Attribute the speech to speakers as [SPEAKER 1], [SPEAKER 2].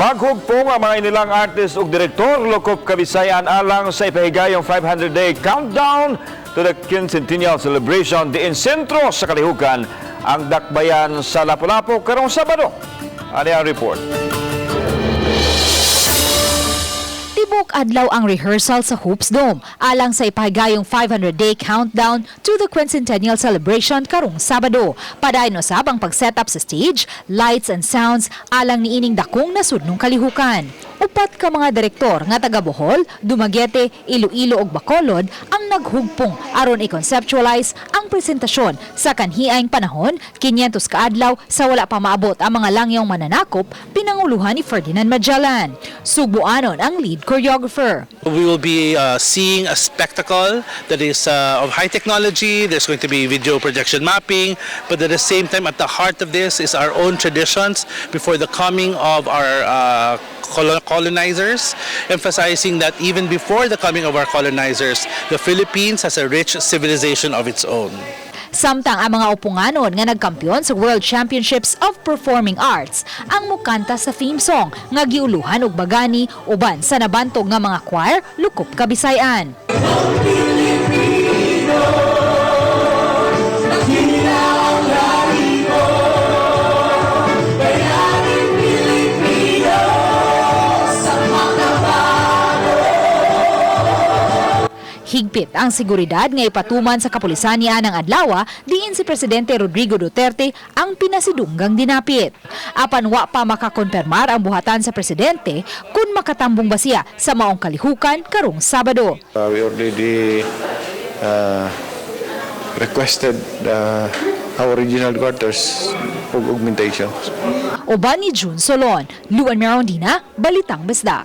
[SPEAKER 1] Maghugpong ang mga inilang artist ug direktor Lokop Kabisayan alang sa ipahigayong 500-day countdown to the Quincentennial Celebration diin sentro sa kalihukan ang dakbayan sa Lapu-Lapu karong Sabado. Ano ang report?
[SPEAKER 2] Tibok adlaw ang rehearsal sa Hoops Dome alang sa ipahigayong 500-day countdown to the Quincentennial Celebration karong Sabado. Padayon usab ang pag-setup sa stage, lights and sounds alang niining dakong nasudnong kalihukan. Upat ka mga direktor nga taga Bohol, Dumaguete, Iloilo ug Bacolod ang naghugpong aron i-conceptualize ang presentasyon sa kanhiayng panahon 500 ka adlaw sa wala pa maabot ang mga langyong mananakop pinanguluhan ni Ferdinand Magellan. Subuanon ang lead choreographer.
[SPEAKER 3] We will be seeing a spectacle that is of high technology. There's going to be video projection mapping, but at the same time, at the heart of this is our own traditions before the coming of our colonizers, emphasizing that even before the coming of our colonizers, the Philippines has a rich civilization of its own.
[SPEAKER 2] Samtang ang mga upunganon nga nagkampiyon sa World Championships of Performing Arts ang mukanta sa theme song nga giuluhan og bagani uban sa nabantog nga mga choir Lokop Kabisayan. Higpit ang seguridad nga ipatuman sa kapulisan niya ng adlaw diin si Presidente Rodrigo Duterte ang pinasidunggang dinapit. Apan wa pa makakonfirmar ang buhatan sa presidente kung makatambong ba siya sa maong kalihukan karong Sabado.
[SPEAKER 4] We already requested our regional quarters for augmentation.
[SPEAKER 2] Uban ni June Solon, Luan Merondina, Balitang Besda.